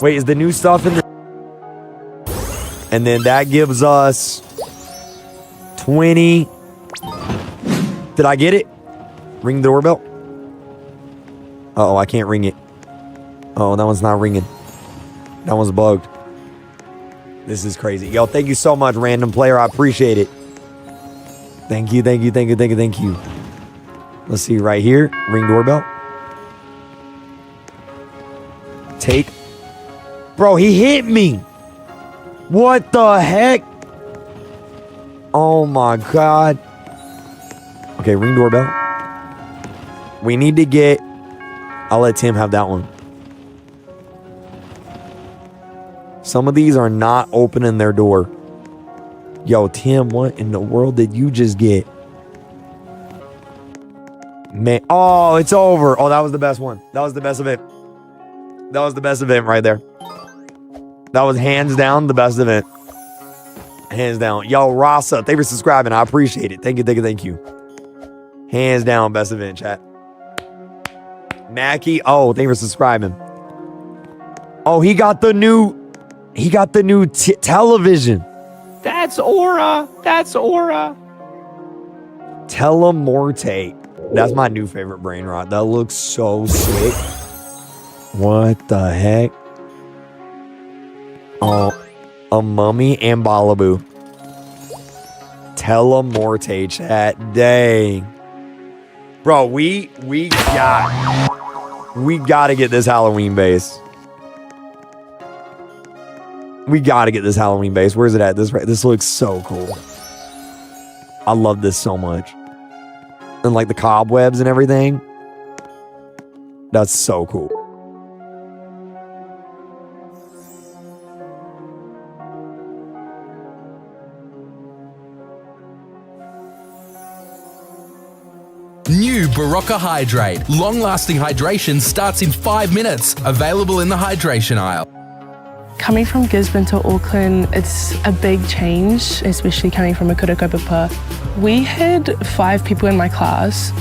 Wait, is the new stuff in the... And then that gives us 20. Did I get it? Ring the doorbell? Uh-oh, I can't ring it. Oh, that one's not ringing. That one's bugged. This is crazy. Yo, thank you so much, random player. I appreciate it. Thank you, thank you, thank you, thank you, thank you. Let's see, right here. Ring doorbell. Take. Bro, he hit me. What the heck? Oh my God. Okay, ring doorbell. We need to get... I'll let Tim have that one. Some of these are not opening their door. Yo, Tim, what in the world did you just get? Man, oh, it's over. Oh, that was the best one. That was the best event. That was the best event right there. That was hands down the best event. Hands down. Yo, Rasa, thank you for subscribing. I appreciate it. Thank you, thank you, thank you. Hands down, best event, chat. Mackie, oh, thank you for subscribing. Oh, he got the new television. That's Aura. That's Aura. Telemorte. That's my new favorite brain rot. That looks so sick. What the heck? Oh, a mummy and Balaboo. Telemorte, chat. Dang. Bro, we gotta get this Halloween base. We gotta get this Halloween base. Where's it at? This looks so cool. I love this so much. And like the cobwebs and everything. That's so cool. New Barocca Hydrate. Long-lasting hydration starts in 5 minutes. Available in the hydration aisle. Coming from Gisborne to Auckland, it's a big change, especially coming from a Kurukapapa. We had 5 people in my class.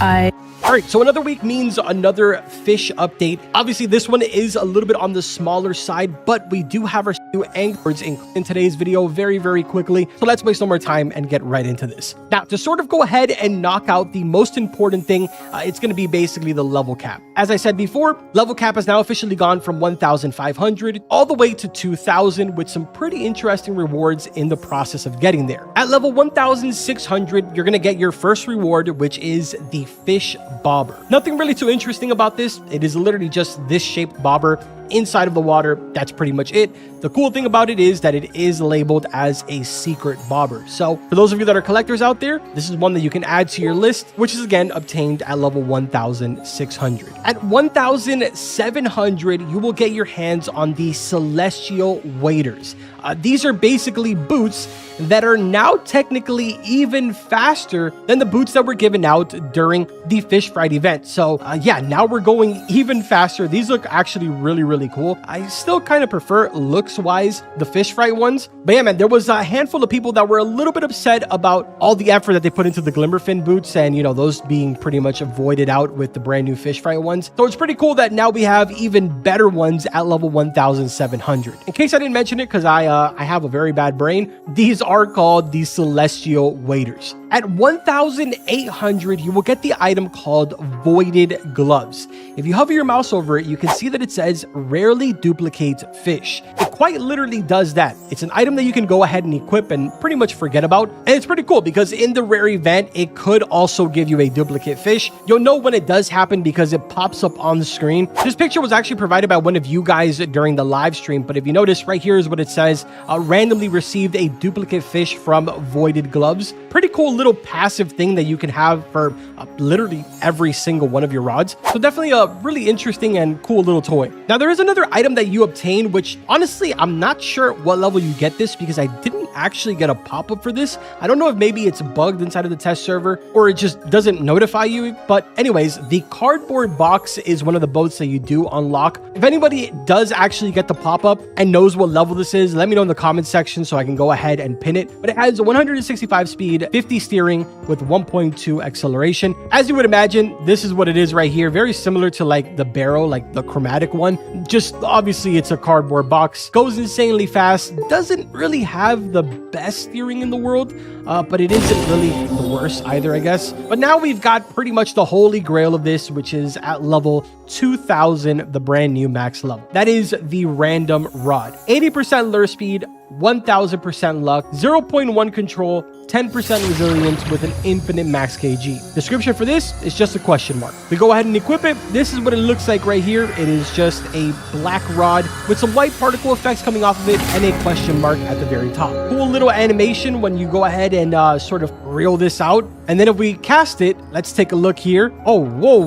All right, so another week means another fish update. Obviously, this one is a little bit on the smaller side, but we do have our new anglers in today's video very quickly. So let's waste no more time and get right into this. Now, to sort of go ahead and knock out the most important thing, it's going to be basically the level cap. As I said before, level cap has now officially gone from 1,500 all the way to 2,000 with some pretty interesting rewards in the process of getting there. At level 1,600, you're going to get your first reward, which is the fish bobber. Nothing really too interesting about this. It is literally just this shaped bobber inside of the water. That's pretty much it. The cool thing about it is that it is labeled as a secret bobber. So for those of you that are collectors out there, this is one that you can add to your list, which is again obtained at level 1,600. At 1,700, you will get your hands on the celestial waders. These are basically boots that are now technically even faster than the boots that were given out during the Fish Fright event. So yeah, now we're going even faster. These look actually really cool. I still kind of prefer looks-wise the Fish Fright ones. But yeah, man, there was a handful of people that were a little bit upset about all the effort that they put into the Glimmerfin boots and, you know, those being pretty much avoided out with the brand new Fish Fright ones. So it's pretty cool that now we have even better ones at level 1,700. In case I didn't mention it, because I have a very bad brain, these are called the Celestial Waders. At 1,800, you will get the item called Voided Gloves. If you hover your mouse over it, you can see that it says rarely duplicates fish. It quite literally does that. It's an item that you can go ahead and equip and pretty much forget about. And it's pretty cool because in the rare event, it could also give you a duplicate fish. You'll know when it does happen because it pops up on the screen. This picture was actually provided by one of you guys during the live stream, but if you notice right here is what it says, randomly received a duplicate fish from Voided Gloves. Pretty cool little passive thing that you can have for literally every single one of your rods. So definitely a really interesting and cool little toy. Now there is another item that you obtain, which honestly, I'm not sure what level you get this because I didn't actually get a pop-up for this. I don't know if maybe it's bugged inside of the test server or it just doesn't notify you. But anyways, the cardboard box is one of the boats that you do unlock. If anybody does actually get the pop-up and knows what level this is, let me know in the comments section so I can go ahead and pin it. But it has 165 speed, 50 steering with 1.2 acceleration. As you would imagine, this is what it is right here. Very similar to like the Barrow, like the chromatic one. Just obviously it's a cardboard box. Goes insanely fast. Doesn't really have the best steering in the world, but it isn't really the worst either, I guess. But now we've got pretty much the holy grail of this, which is at level 2,000, the brand new max level. That is the random rod. 80% lure speed, 1,000% luck, 0.1 control, 10% resilience with an infinite max kg. Description for this is just a question mark. We go ahead and equip it. This is what it looks like right here. It is just a black rod with some white particle effects coming off of it and a question mark at the very top. Cool little animation when you go ahead and sort of reel this out. And then if we cast it, let's take a look here. Oh, whoa.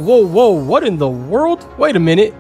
What in the world? Wait a minute.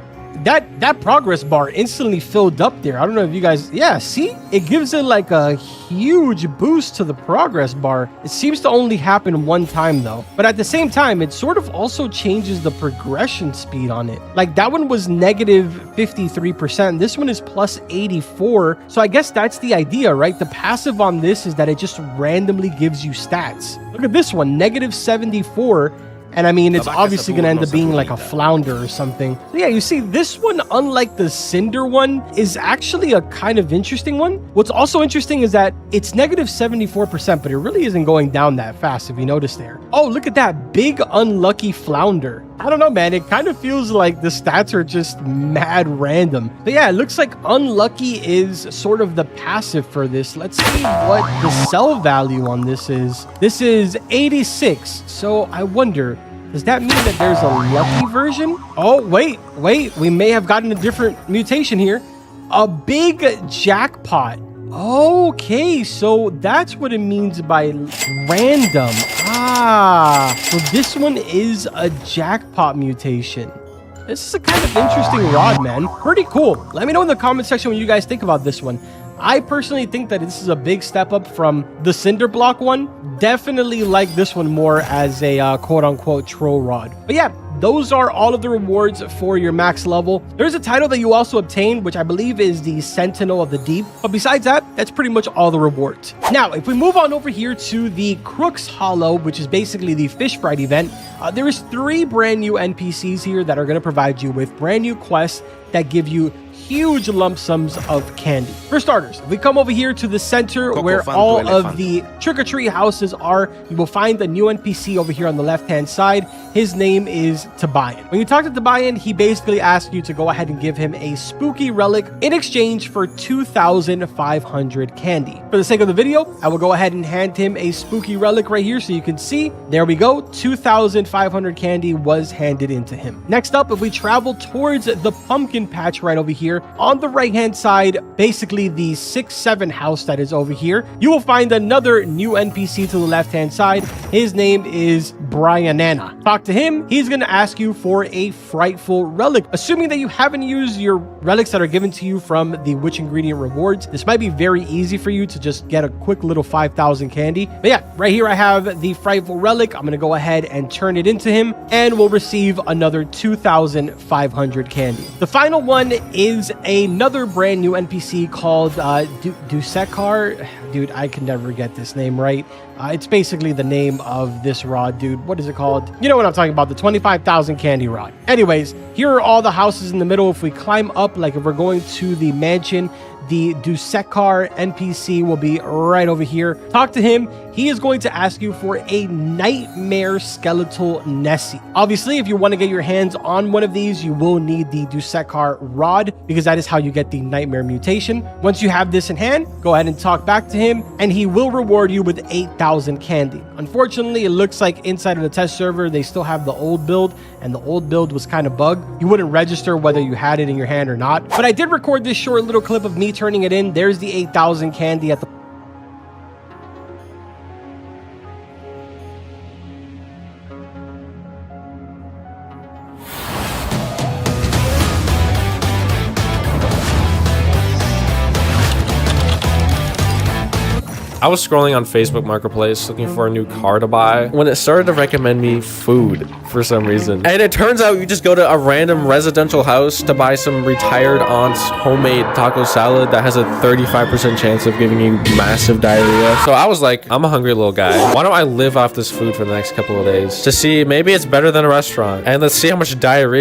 That progress bar instantly filled up there. I don't know if you guys, yeah, see? It gives it like a huge boost to the progress bar. It seems to only happen one time though. But at the same time, it sort of also changes the progression speed on it. Like that one was negative 53%. This one is plus 84. So I guess that's the idea, right? The passive on this is that it just randomly gives you stats. Look at this one, negative 74. And I mean, it's obviously going to end up being like a flounder or something. So yeah, you see, this one, unlike the Cinder one, is actually a kind of interesting one. What's also interesting is that it's negative 74%, but it really isn't going down that fast, if you notice there. Oh, look at that big unlucky flounder. I don't know, man. It kind of feels like the stats are just mad random. But yeah, it looks like unlucky is sort of the passive for this. Let's see what the sell value on this is. This is 86. So I wonder, does that mean that there's a lucky version? Oh, wait. We may have gotten a different mutation here. A big jackpot. Okay, so that's what it means by random. So this one is a jackpot mutation. This is a kind of interesting rod, man. Pretty cool. Let me know in the comment section what you guys think about this one. I personally think that this is a big step up from the Cinder Block one. Definitely like this one more as a quote-unquote troll rod. But yeah, those are all of the rewards for your max level. There's a title that you also obtain, which I believe is the Sentinel of the Deep. But besides that, that's pretty much all the rewards. Now, if we move on over here to the Crooks Hollow, which is basically the Fish Fright event, there is 3 brand new NPCs here that are going to provide you with brand new quests that give you huge lump sums of candy. For starters, if we come over here to the center where all of the trick-or-treat houses are, you will find a new NPC over here on the left-hand side. His name is Tabayan. When you talk to Tabayan, he basically asks you to go ahead and give him a spooky relic in exchange for 2,500 candy. For the sake of the video, I will go ahead and hand him a spooky relic right here so you can see. There we go. 2,500 candy was handed into him. Next up, if we travel towards the pumpkin patch right over here, on the right hand side, basically the 6-7 house that is over here, you will find another new NPC to the left hand side. His name is Brianana. Talk to him. He's going to ask you for a frightful relic. Assuming that you haven't used your relics that are given to you from the witch ingredient rewards, this might be very easy for you to just get a quick little 5,000 candy. But yeah, right here I have the frightful relic. I'm going to go ahead and turn it into him, and we'll receive another 2,500 candy. The final one is another brand new NPC called Dusekar. Dude, I can never get this name right. It's basically the name of this rod, dude. What is it called? You know what I'm talking about, the 25,000 candy rod. Anyways, here are all the houses in the middle. If we climb up, like if we're going to the mansion, the Dusekar NPC will be right over here. Talk to him. He is going to ask you for a nightmare skeletal Nessie. Obviously, if you want to get your hands on one of these, you will need the Dusekar rod, because that is how you get the nightmare mutation. Once you have this in hand, go ahead and talk back to him, and he will reward you with 8,000 candy. Unfortunately, it looks like inside of the test server, they still have the old build, and the old build was kind of bugged. You wouldn't register whether you had it in your hand or not. But I did record this short little clip of me turning it in. There's the 8,000 candy at the I was scrolling on Facebook Marketplace looking for a new car to buy when it started to recommend me food for some reason. And it turns out you just go to a random residential house to buy some retired aunt's homemade taco salad that has a 35% chance of giving you massive diarrhea. So I was like, I'm a hungry little guy. Why don't I live off this food for the next couple of days to see maybe it's better than a restaurant, and let's see how much diarrhea